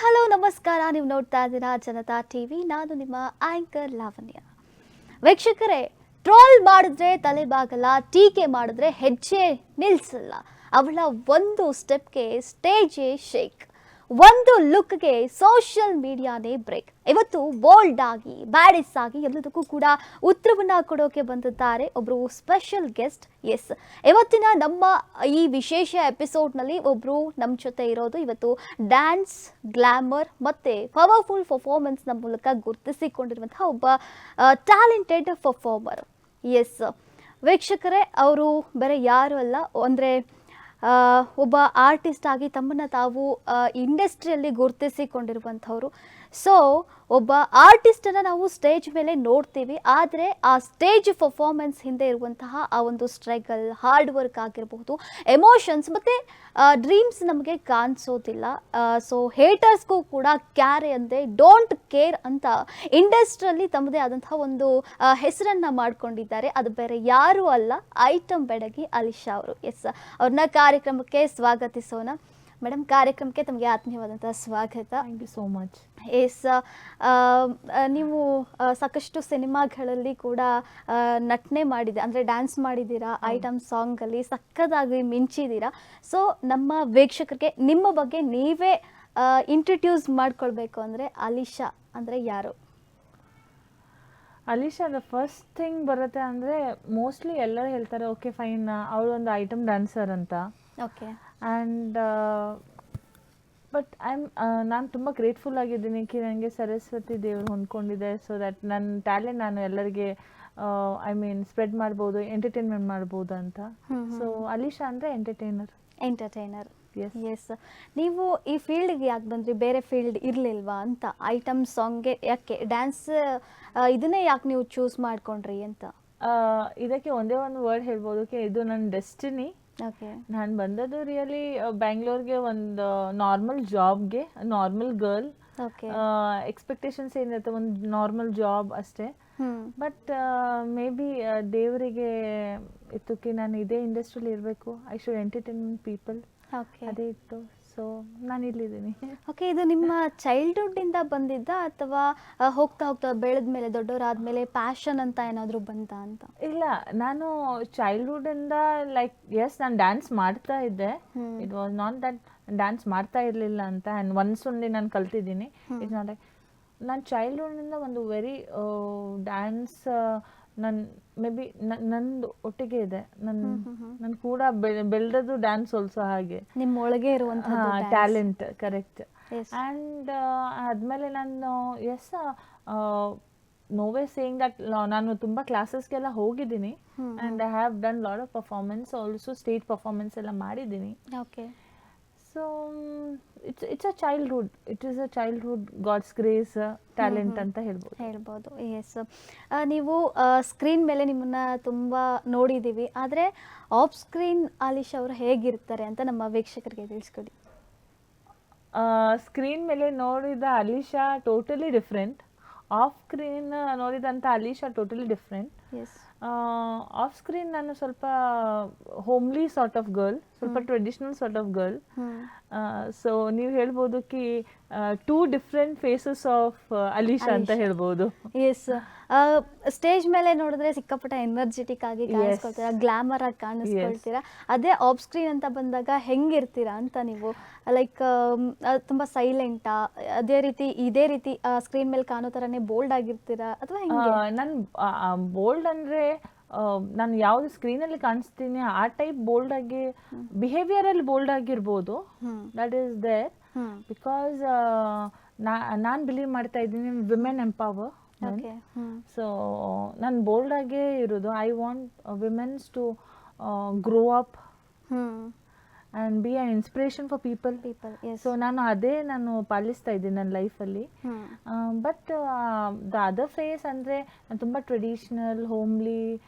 Hello ನಮಸ್ಕಾರ. ನೀವು ನೋಡ್ತಾ ಇದ್ದೀರಾ ಜನತಾ ಟಿವಿ. ನಾನು ನಿಮ್ಮ ಆಂಕರ್ ಲಾವಣ್ಯ. ವೀಕ್ಷಕರೇ, ಟ್ರೋಲ್ ಮಾಡಿದ್ರೆ ತಲೆಬಾಗಲ್ಲ, ಟೀಕೆ ಮಾಡಿದ್ರೆ ಹೆಜ್ಜೆ ನಿಲ್ಸಲ್ಲ. ಅವಳ ಒಂದು ಸ್ಟೆಪ್ಗೆ ಸ್ಟೇಜೇ ಶೇಕ್, ಒಂದು ಲುಕ್ಗೆ ಸೋಷಿಯಲ್ ಮೀಡಿಯಾನೇ ಬ್ರೇಕ್. ಇವತ್ತು ಬೋಲ್ಡ್ ಆಗಿ ಬ್ಯಾಡಿಸ್ ಆಗಿ ಎಲ್ಲದಕ್ಕೂ ಕೂಡ ಉತ್ತರವನ್ನ ಕೊಡೋಕೆ ಬಂದಿದ್ದಾರೆ ಒಬ್ರು ಸ್ಪೆಷಲ್ ಗೆಸ್ಟ್. ಎಸ್, ಇವತ್ತಿನ ನಮ್ಮ ಈ ವಿಶೇಷ ಎಪಿಸೋಡ್ನಲ್ಲಿ ಒಬ್ರು ನಮ್ಮ ಜೊತೆ ಇರೋದು ಇವತ್ತು ಡ್ಯಾನ್ಸ್, ಗ್ಲಾಮರ್ ಮತ್ತೆ ಪವರ್ಫುಲ್ ಪರ್ಫಾರ್ಮೆನ್ಸ್ನ ಮೂಲಕ ಗುರುತಿಸಿಕೊಂಡಿರುವಂತಹ ಒಬ್ಬ ಟ್ಯಾಲೆಂಟೆಡ್ ಪರ್ಫಾರ್ಮರ್. ಎಸ್ ವೀಕ್ಷಕರೇ, ಅವರು ಬೇರೆ ಯಾರು ಅಲ್ಲ, ಅಂದರೆ ಒಬ್ಬ ಆರ್ಟಿಸ್ಟ್ ಆಗಿ ತಮ್ಮನ್ನು ತಾವು ಇಂಡಸ್ಟ್ರಿಯಲ್ಲಿ ಗುರುತಿಸಿಕೊಂಡಿರುವಂಥವ್ರು. ಸೊ ಒಬ್ಬ ಆರ್ಟಿಸ್ಟನ್ನು ನಾವು ಸ್ಟೇಜ್ ಮೇಲೆ ನೋಡ್ತೀವಿ, ಆದರೆ ಆ ಸ್ಟೇಜ್ ಪರ್ಫಾರ್ಮೆನ್ಸ್ ಹಿಂದೆ ಇರುವಂತಹ ಆ ಒಂದು ಸ್ಟ್ರಗಲ್, ಹಾರ್ಡ್ ವರ್ಕ್ ಆಗಿರಬಹುದು, ಎಮೋಷನ್ಸ್ ಮತ್ತು ಡ್ರೀಮ್ಸ್ ನಮಗೆ ಕಾಣಿಸೋದಿಲ್ಲ. ಸೊ ಹೇಟರ್ಸ್ಗೂ ಕೂಡ ಕ್ಯಾರೆ ಅಂದೆ ಡೋಂಟ್ ಕೇರ್ ಅಂತ ಇಂಡಸ್ಟ್ರಿಯಲ್ಲಿ ತಮ್ಮದೇ ಆದಂತಹ ಒಂದು ಹೆಸರನ್ನು ಮಾಡ್ಕೊಂಡಿದ್ದಾರೆ. ಅದು ಬೇರೆ ಯಾರೂ ಅಲ್ಲ, ಐಟಮ್ ಬೆಡಗಿ ಅಲಿಶಾ ಅವರು. ಎಸ್, ಅವ್ರನ್ನ ಕಾರ್ಯಕ್ರಮಕ್ಕೆ ಸ್ವಾಗತಿಸೋಣ. ಮೇಡಮ್, ಕಾರ್ಯಕ್ರಮಕ್ಕೆ ತಮಗೆ ಆತ್ಮೀಯವಾದಂತಹ ಸ್ವಾಗತ. Thank you so much. Yes, ನೀವು ಸಾಕಷ್ಟು ಸಿನಿಮಾಗಳಲ್ಲಿ ಕೂಡ ನಟನೆ ಮಾಡಿದೆ, ಅಂದರೆ ಡ್ಯಾನ್ಸ್ ಮಾಡಿದ್ದೀರಾ, ಐಟಮ್ ಸಾಂಗಲ್ಲಿ ಸಕ್ಕದಾಗಿ ಮಿಂಚಿದ್ದೀರಾ. ಸೊ ನಮ್ಮ ವೀಕ್ಷಕರಿಗೆ ನಿಮ್ಮ ಬಗ್ಗೆ ನೀವೇ ಇಂಟ್ರಡ್ಯೂಸ್ ಮಾಡ್ಕೊಳ್ಬೇಕು ಅಂದರೆ ಅಲಿಶಾ ಅಂದರೆ ಯಾರು? ಅಲಿಶಾ, ದ ಫಸ್ಟ್ ಥಿಂಗ್ ಬರುತ್ತೆ ಅಂದರೆ ಮೋಸ್ಟ್ಲಿ ಎಲ್ಲರೂ ಹೇಳ್ತಾರೆ ಓಕೆ ಫೈನ್, ಅವಳು ಒಂದು ಐಟಮ್ ಡ್ಯಾನ್ಸರ್ ಅಂತ. ಓಕೆ. ಆ್ಯಂಡ್ ಬಟ್ ನಾನು ತುಂಬ ಗ್ರೇಟ್ಫುಲ್ ಆಗಿದ್ದೀನಿ ಕಿ ನನಗೆ ಸರಸ್ವತಿ ದೇವರು ಹೊಂದ್ಕೊಂಡಿದೆ. ಸೊ ದ್ಯಾಟ್ ನನ್ನ ಟ್ಯಾಲೆಂಟ್ ನಾನು ಎಲ್ಲರಿಗೆ ಸ್ಪ್ರೆಡ್ ಮಾಡ್ಬೋದು, ಎಂಟರ್ಟೈನ್ಮೆಂಟ್ ಮಾಡ್ಬೋದು ಅಂತ. ಸೊ ಅಲಿಶಾ ಅಂದರೆ ಎಂಟರ್ಟೈನರ್. ಎಸ್, ನೀವು ಈ ಫೀಲ್ಡ್ಗೆ ಯಾಕೆ ಬಂದ್ರಿ? ಬೇರೆ ಫೀಲ್ಡ್ ಇರಲಿಲ್ವಾ ಅಂತ? ಐಟಮ್ ಸಾಂಗ್ಗೆ ಯಾಕೆ, ಡ್ಯಾನ್ಸ್ ಇದನ್ನೇ ಯಾಕೆ ನೀವು ಚೂಸ್ ಮಾಡ್ಕೊಂಡ್ರಿ ಅಂತ? ಇದಕ್ಕೆ ಒಂದೇ ಒಂದು ವರ್ಡ್ ಹೇಳ್ಬೋದು, ಇದು ನನ್ನ ಡೆಸ್ಟಿನಿ. ನಾನು ಬಂದದ್ದು ರಿಯಲಿ ಬ್ಯಾಂಗ್ಳೂರ್ಗೆ ಒಂದು ನಾರ್ಮಲ್ ಜಾಬ್ಗೆ, ನಾರ್ಮಲ್ ಗರ್ಲ್. ಎಕ್ಸ್ಪೆಕ್ಟೇಷನ್ಸ್ ಏನಿರುತ್ತೆ, ಒಂದು ನಾರ್ಮಲ್ ಜಾಬ್ ಅಷ್ಟೇ. ಬಟ್ ಮೇ ಬಿ ದೇವರಿಗೆ ಇತ್ತು ನಾನು ಇದೇ ಇಂಡಸ್ಟ್ರಿಯಲ್ಲಿ ಇರಬೇಕು, ಐ ಶುಡ್ ಎಂಟರ್ಟೈನ್ಮೆಂಟ್ ಪೀಪಲ್, ಅದೇ ಇತ್ತು. ಸೊ ನಾನು ಇಲ್ಲಿದ್ದೀನಿ. ಓಕೆ, ಇದು ನಿಮ್ಮ ಚೈಲ್ಡ್ಹುಡ್ಡಿಂದ ಬಂದಿದ್ದ ಅಥವಾ ಹೋಗ್ತಾ ಹೋಗ್ತಾ ಬೆಳೆದ ಮೇಲೆ, ದೊಡ್ಡವರಾದ್ಮೇಲೆ ಪ್ಯಾಷನ್ ಅಂತ ಏನಾದರೂ ಬಂತ ಅಂತ? ಇಲ್ಲ, ನಾನು ಚೈಲ್ಡ್ಹುಡ್ಡಿಂದ ಲೈಕ್ ನಾನು ಡ್ಯಾನ್ಸ್ ಮಾಡ್ತಾ ಇದ್ದೆ. It was not that dance ಮಾಡ್ತಾ ಇರಲಿಲ್ಲ ಅಂತ. ಆ್ಯಂಡ್ ಒಂದೇ ನಾನು ಕಲ್ತಿದ್ದೀನಿ. ಇಟ್ಸ್ ನಾಟ್ ಲೈಕ್ ನಾನು ಚೈಲ್ಡ್ಹುಡ್ಡಿಂದ ಒಂದು ವೆರಿ ಡ್ಯಾನ್ಸ್ ನನ್ನ ಮೇ ಬಿ ನಂದು ಒಟ್ಟಿಗೆ ಇದೆ. ನನ್ನ ಕೂಡ ಬೆಳೆದದ್ದು ಡ್ಯಾನ್ಸ್ ಆಲ್ಸೋ. ಹಾಗೆ ನಿಮ್ಮ ಒಳಗೆ ಇರುವಂತಹ ಟ್ಯಾಲೆಂಟ್, ಕರೆಕ್ಟ್. ಆ್ಯಂಡ್ ಆದಮೇಲೆ ನಾನು ನೋವೇ ಸೇಯಿಂಗ್ ದಟ್ ನಾನು ತುಂಬ ಕ್ಲಾಸಸ್ಗೆಲ್ಲ ಹೋಗಿದ್ದೀನಿ. And I have done lot of performance, also stage performance ಎಲ್ಲ ಮಾಡಿದ್ದೀನಿ. Okay. So it's a childhood, it is a childhood God's grace talent ಅಂತ ಹೇಳ್ಬೋದು. ಎಸ್, ನೀವು ಸ್ಕ್ರೀನ್ ಮೇಲೆ ನಿಮ್ಮನ್ನ ತುಂಬ ನೋಡಿದ್ದೀವಿ, ಆದರೆ ಆಫ್ ಸ್ಕ್ರೀನ್ ಅಲಿಶಾ ಅವರು ಹೇಗಿರ್ತಾರೆ ಅಂತ ನಮ್ಮ ವೀಕ್ಷಕರಿಗೆ ತಿಳಿಸ್ಕೊಡಿ. ಸ್ಕ್ರೀನ್ ಮೇಲೆ ನೋಡಿದ Alisha totally different, off screen ನೋಡಿದಂಥ Alisha totally different. Off screen ನಾನು ಸ್ವಲ್ಪ ಹೋಮ್ಲಿ ಸಾರ್ಟ್ ಆಫ್ ಗರ್ಲ್, ಸ್ವಲ್ಪ traditional sort of girl. So ನೀವು ಹೇಳ್ಬೋದು ಕಿ two different faces of Alisha ಅಂತ ಹೇಳ್ಬೋದು. ಎಸ್, ಸ್ಟೇಜ್ ಮೇಲೆ ನೋಡಿದ್ರೆ ಸಿಕ್ಕಾಪಟ್ಟ ಎನರ್ಜೆಟಿಕ್ ಆಗಿ ಕಾಣಿಸ್ಕೊಳ್ತೀರಾ, ಗ್ಲಾಮರ್ ಆಗಿ ಕಾಣಿಸ್ಕೊಳ್ತೀರಾ. ಅದೇ ಆಫ್ ಸ್ಕ್ರೀನ್ ಅಂತ ಬಂದಾಗ ಹೆಂಗಿರ್ತೀರಾ ಅಂತ ನೀವು? ಲೈಕ್ ತುಂಬ ಸೈಲೆಂಟಾ, ಇದೇ ರೀತಿ ಸ್ಕ್ರೀನ್ ಮೇಲೆ ಕಾಣೋ ಥರನೇ ಬೋಲ್ಡ್ ಆಗಿರ್ತೀರಾ ಅಥವಾ ಹೆಂಗೆ? ನಾನು ಬೋಲ್ಡ್ ಅಂದರೆ ನಾನು ಯಾವುದು ಸ್ಕ್ರೀನಲ್ಲಿ ಕಾಣಿಸ್ತೀನಿ ಆ ಟೈಪ್ ಬೋಲ್ಡ್ ಆಗಿ, ಬಿಹೇವಿಯರಲ್ಲಿ ಬೋಲ್ಡ್ ಆಗಿರ್ಬೋದು. ದಟ್ ಈಸ್ ದೇರ್ ಬಿಕಾಸ್ ನಾನು ಬಿಲೀವ್ ಮಾಡ್ತಾ ಇದ್ದೀನಿ ವಿಮೆನ್ ಎಂಪವರ್. ಸೊ ನಾನು ಬೋಲ್ಡ್ ಆಗೇ ಇರೋದು. I want womens to grow up and be an inspiration for people. ಸೊ ನಾನು ಪಾಲಿಸ್ತಾ ಇದ್ದೀನಿ ನನ್ನ ಲೈಫಲ್ಲಿ. ಬಟ್ ದ ಅದರ್ ಫೇಸ್ ಅಂದರೆ ನಾನು ತುಂಬ ಟ್ರೆಡಿಷ್ನಲ್, ಹೋಮ್ಲಿ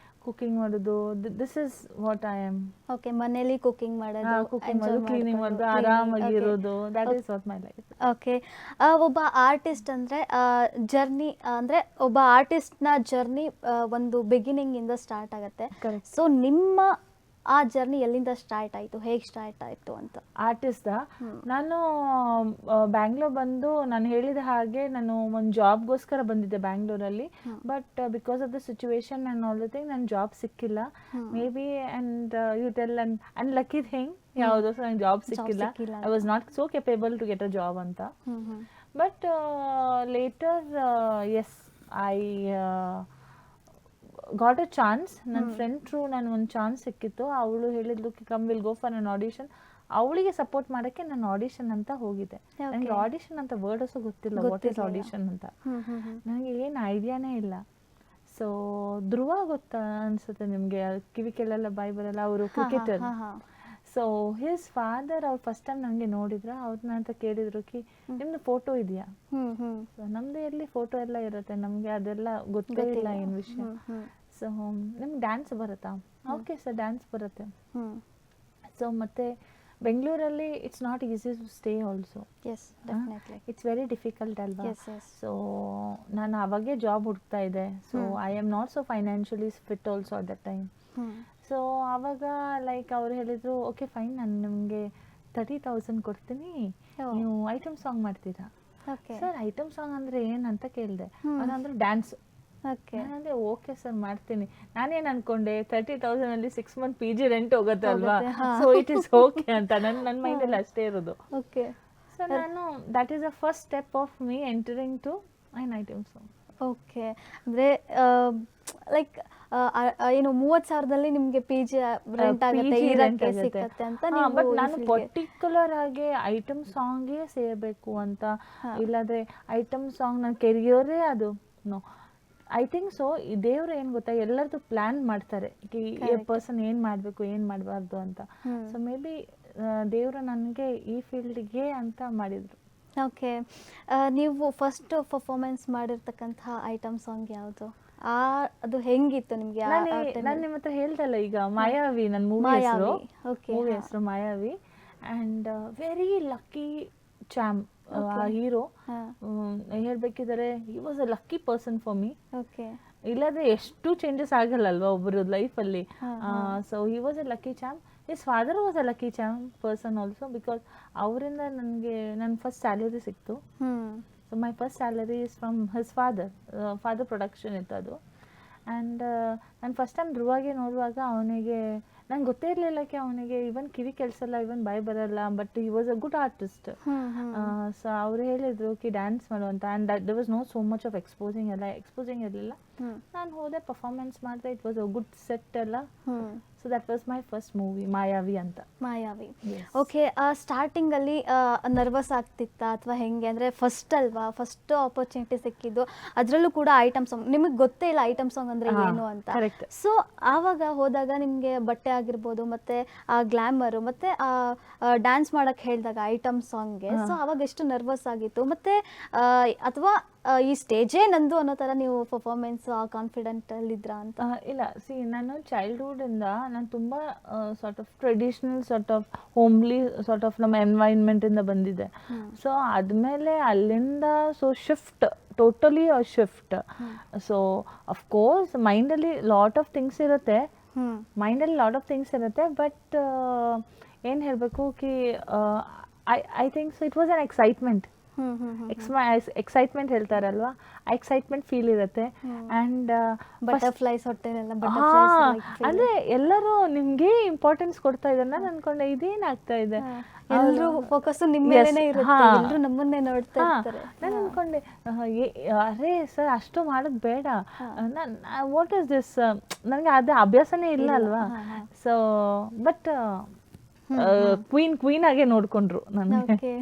ಕುಕಿಂಗ್ ಮಾಡೋದು. This is what I am. Okay, ಮನೇಲಿ ಕುಕಿಂಗ್ ಮಾಡೋದು, ಕ್ಲೀನಿಂಗ್ ಮಾಡೋದು, ಆರಾಮಾಗಿ ಇರೋದು, that is what my life. Okay, ಒಬ್ಬ ಆರ್ಟಿಸ್ಟ್ ಅಂದರೆ ಜರ್ನಿ, ಅಂದರೆ ಒಬ್ಬ ಆರ್ಟಿಸ್ಟ್ನ ಜರ್ನಿ ಒಂದು ಬಿಗಿನಿಂಗ್ ಇಂದ ಸ್ಟಾರ್ಟ್ ಆಗುತ್ತೆ. ಸೊ ನಿಮ್ಮ ಆ ಜರ್ನಿ ಎಲ್ಲಿಂದ ಸ್ಟಾರ್ಟ್ ಆಯಿತು, ಹೇಗೆ ಸ್ಟಾರ್ಟ್ ಆಯಿತು ಅಂತ? ಆರ್ಟಿಸ್ಟ ನಾನು ಬ್ಯಾಂಗ್ಳೂರ್ ಬಂದು ನಾನು ಹೇಳಿದ ಹಾಗೆ ನಾನು ಒಂದು ಜಾಬ್ಗೋಸ್ಕರ ಬಂದಿದ್ದೆ ಬ್ಯಾಂಗ್ಳೂರಲ್ಲಿ. But because of the situation and all the thing ನನ್ನ ಜಾಬ್ ಸಿಕ್ಕಿಲ್ಲ. Maybe and you tell and lucky thing ಯಾವುದೋ ಸಹ ನಂಗೆ ಜಾಬ್ ಸಿಕ್ಕಿಲ್ಲ. I was not so capable to get a job ಅಂತ. But later yes I got a chance. ನನ್ನ friend through ನಾನು ಒಂದು ಚಾನ್ಸ್ ಸಿಕ್ಕಿತ್ತು. ಅವಳು ಹೇಳಿದ್ಲು come will go for an audition. ಅವಳಿಗೆ ಸಪೋರ್ಟ್ ಮಾಡೋಕ್ಕೆ ನಾನು ಆಡಿಷನ್ ಅಂತ ಹೋಗಿದ್ದೆ. ನನಗೆ ಆಡಿಷನ್ ಅಂತ ವರ್ಡ್ ಹೊಸ ಗೊತ್ತಿಲ್ಲ, ವಾಟ್ ಇಸ್ ಆಡಿಷನ್ ಅಂತ. ನನಗೆ ಏನು ಐಡಿಯಾನೇ ಇಲ್ಲ. ಸೊ ಧ್ರುವ ಗೊತ್ತಾ ಅನ್ಸುತ್ತೆ ನಿಮಗೆ, ಕಿವಿ ಕೇಳಲ್ಲ ಬಾಯಿ ಬರಲ್ಲ, ಅವರು ಕ್ರಿಕೆಟರ್. ಸೊ ಹಿಸ್ ಫಾದರ್ ಅವ್ರು ಫಸ್ಟ್ ಟೈಮ್ ನನಗೆ ನೋಡಿದ್ರು. ಅವ್ರನ್ನ ಅಂತ ಕೇಳಿದ್ರು ನಿಮ್ದು ಫೋಟೋ ಇದೆಯಾ? ಸೊ ನಮ್ದು ಎಲ್ಲಿ ಫೋಟೋ ಎಲ್ಲ ಇರುತ್ತೆ, ನಮಗೆ ಅದೆಲ್ಲ ಗೊತ್ತೇ ಇಲ್ಲ ಏನು ವಿಷಯ. ಸೊ ನಿಮ್ಗೆ ಡ್ಯಾನ್ಸ್ ಬರುತ್ತಾ? ಓಕೆ ಸರ್ ಡ್ಯಾನ್ಸ್ ಬರುತ್ತೆ. ಸೊ ಮತ್ತೆ ಬೆಂಗಳೂರಲ್ಲಿ it's not easy to stay also. It's very difficult ಅಲ್ವಾ? ಸೊ ನಾನು ಅವಾಗೇ ಜಾಬ್ ಹುಡುಕ್ತಾ ಇದ್ದೆ. So I am not so financially fit also at that time. So ಆವಾಗ ಲೈಕ್ ಅವ್ರು ಹೇಳಿದ್ರು ಓಕೆ ಫೈನ್, ನಾನು ನಿಮಗೆ 30,000 ಕೊಡ್ತೀನಿ, ನೀವು ಐಟಮ್ ಸಾಂಗ್ ಮಾಡ್ತೀರಾ? ಸರ್ ಐಟಮ್ ಸಾಂಗ್ ಅಂದರೆ ಏನಂತ ಕೇಳಿದೆ. ಅದಂದ್ರೆ ಡ್ಯಾನ್ಸ್. ನಾನಂದ್ರೆ ಓಕೆ ಸರ್ ಮಾಡ್ತೀನಿ. ನಾನೇನು ಅನ್ಕೊಂಡೆ 30,000 6 ಮಂತ್ PG ರೆಂಟ್ ಹೋಗುತ್ತೆ ಅಲ್ವಾ, ಸೊ ಇಟ್ ಈಸ್ ಓಕೆ ಅಂತ ನನ್ನ ಮೈಂಡಲ್ಲಿ ಅಷ್ಟೇ ಇರೋದು. ಸೊ ನಾನು that is a first step of me entering to in item song. Okay, ಅಂದರೆ ಲೈಕ್ ಏನು 30,000ದಲ್ಲಿ ನಿಮಗೆ PG ರೆಂಟ್ ಆಗುತ್ತೆ, ಇರಕ್ಕೆ ಸಿಗುತ್ತೆ ಅಂತ. ಬಟ್ ನಾನು ಪರ್ಟಿಕ್ಯುಲರ್ ಆಗಿ ಐಟಮ್ ಸಾಂಗ್ಗೆ ಸೇರಬೇಕು ಅಂತ, ಇಲ್ಲಾಂದ್ರೆ ಐಟಮ್ ಸಾಂಗ್ ನನ್ನ ಕೆರಿಯರೇ ಅದು ನೋ. ಐ ಥಿಂಕ್ ಸೊ ದೇವ್ರು ಏನು ಗೊತ್ತಾ, ಎಲ್ಲರದು ಪ್ಲ್ಯಾನ್ ಮಾಡ್ತಾರೆ ಈ ಪರ್ಸನ್ ಏನು ಮಾಡಬೇಕು ಏನು ಮಾಡಬಾರ್ದು ಅಂತ. ಸೊ ಮೇ ಬಿ ದೇವರು ನನಗೆ ಈ ಫೀಲ್ಡ್ಗೆ ಅಂತ ಮಾಡಿದರು. ಓಕೆ, ನೀವು ಫಸ್ಟ್ ಪರ್ಫಾರ್ಮೆನ್ಸ್ ಮಾಡಿರ್ತಕ್ಕಂತಹ ಐಟಮ್ ಸಾಂಗ್ ಯಾವುದು? ಅದು ಹೆಂಗಿತ್ತು ನಿಮಗೆ? ನಾನು ನಿಮ್ಮ ಹತ್ರ ಹೇಳ್ದಲ್ಲ ಈಗ, ಮಾಯಾವಿ ನನ್ನ ಮೂವಿ ಹೆಸರು Mayavi. And very lucky charm hero. ಹೇಳ್ಬೇಕಿದ್ರೆ he was a lucky person for me. ಇಲ್ಲಾಂದ್ರೆ ಎಷ್ಟು ಚೇಂಜಸ್ ಆಗಲ್ಲ ಅಲ್ವಾ ಒಬ್ಬರು ಲೈಫಲ್ಲಿ. So he was a lucky charm. His father was a lucky charm person also, because ಅವರಿಂದ ನನಗೆ ನನ್ನ ಫಸ್ಟ್ ಸ್ಯಾಲರಿ ಸಿಕ್ತು. So my first salary is from his father production ಇತ್ತು ಅದು. ಆ್ಯಂಡ್ ನಾನು ಫಸ್ಟ್ ಟೈಮ್ ಧ್ರುವಾಗೆ ನೋಡುವಾಗ ಅವನಿಗೆ ನಂಗೆ ಗೊತ್ತೇ ಇರಲಿಲ್ಲ ಅವನಿಗೆ ಇವನ್ ಕಿವಿ ಕೆಲಸಲ್ಲ, ಇವನ್ ಬಾಯ್ ಬರಲ್ಲ, but he was a good artist. So ಅವ್ರು ಹೇಳಿದ್ರು ಡ್ಯಾನ್ಸ್ ಮಾಡು ಅಂತ. And that was no so much of exposing ಇರಲಿಲ್ಲ. ನಾನು ಹೋದೆ, ಪರ್ಫಾರ್ಮೆನ್ಸ್ ಮಾಡಿದೆ. It was a good set ಎಲ್ಲ. So that was my first movie Mayavi ಅಂತ. ಮಾಯಾವಿ. ಓಕೆ, ಸ್ಟಾರ್ಟಿಂಗಲ್ಲಿ ನರ್ವಸ್ ಆಗ್ತಿತ್ತಾ ಅಥವಾ ಹೆಂಗೆ? ಅಂದರೆ ಫಸ್ಟ್ ಅಲ್ವಾ, ಫಸ್ಟ್ ಆಪರ್ಚುನಿಟಿ ಸಿಕ್ಕಿದ್ದು, ಅದರಲ್ಲೂ ಕೂಡ ಐಟಮ್ ಸಾಂಗ್. ನಿಮಗೆ ಗೊತ್ತೇ ಇಲ್ಲ ಐಟಮ್ ಸಾಂಗ್ ಅಂದರೆ ಏನು ಅಂತ. ಸೊ ಆವಾಗ ಹೋದಾಗ ನಿಮಗೆ ಬಟ್ಟೆ ಆಗಿರ್ಬೋದು, ಮತ್ತು ಗ್ಲಾಮರು, ಮತ್ತು ಡ್ಯಾನ್ಸ್ ಮಾಡೋಕ್ಕೆ ಹೇಳಿದಾಗ ಐಟಮ್ ಸಾಂಗ್ಗೆ, ಸೊ ಆವಾಗ ಎಷ್ಟು ನರ್ವಸ್ ಆಗಿತ್ತು? ಮತ್ತು ಅಥವಾ ಈ ಸ್ಟೇಜೇ ನಂದು ಅನ್ನೋ ಥರ ನೀವು ಪರ್ಫಾರ್ಮೆನ್ಸ್ ಕಾನ್ಫಿಡೆಂಟಲ್ಲಿದ್ರಾ ಅಂತ? ಇಲ್ಲ, ನಾನು ಚೈಲ್ಡ್ಹುಡ್ಡಿಂದ ನಾನು ತುಂಬ sort of traditional sort of homely sort of ನಮ್ಮ ಎನ್ವೈರ್ನ್ಮೆಂಟಿಂದ ಬಂದಿದ್ದೆ. ಸೊ ಆದಮೇಲೆ ಅಲ್ಲಿಂದ ಟೋಟಲಿ ಶಿಫ್ಟ್. ಸೊ ಅಫ್ಕೋರ್ಸ್ ಮೈಂಡಲ್ಲಿ ಲಾಟ್ ಆಫ್ ಥಿಂಗ್ಸ್ ಇರುತ್ತೆ, ಬಟ್ ಏನು ಹೇಳಬೇಕು I think so it was an excitement. Excitement ಹೇಳ್ತಾರಲ್ವಾ, ಎಕ್ಸೈಟ್ಮೆಂಟ್ ಫೀಲ್ ಇರುತ್ತೆ. ಆ್ಯಂಡ್ ಬಟರ್ಫ್ಲೈಸ್ ಹೊಟ್ಟೆಲೆಲ್ಲ ಅಂದ್ರೆ ಎಲ್ಲರೂ ನಿಮ್ಗೆ ಇಂಪಾರ್ಟೆನ್ಸ್ ಕೊಡ್ತಾ ಇದ್ದಾರೆ. ನಾನು ಅನ್ಕೊಂಡೆ ಇದೇನಾಗ್ತಾ ಇದೆ, ಎಲ್ಲರೂ ಫೋಕಸ್ ನಿಮ್ಮ ಮೇಲೇನೆ ಇರುತ್ತೆ, ಎಲ್ಲರೂ ನಮ್ಮನ್ನೇ ನೋಡ್ತಾ ಇರ್ತಾರೆ. ನಾನು ಅನ್ಕೊಂಡೆ ಅರೇ ಸರ್ ಅಷ್ಟು ಮಾಡೋದು ಬೇಡ, ವಾಟ್ ಇಸ್ ದಿಸ್, ನನಗೆ ಅದೇ ಅಭ್ಯಾಸನೇ ಇಲ್ಲ ಅಲ್ವಾ. ಸೊ ಬಟ್ ಕ್ವೀನ್ ಆಗೇ ನೋಡ್ಕೊಂಡ್ರು ನನಗೆ.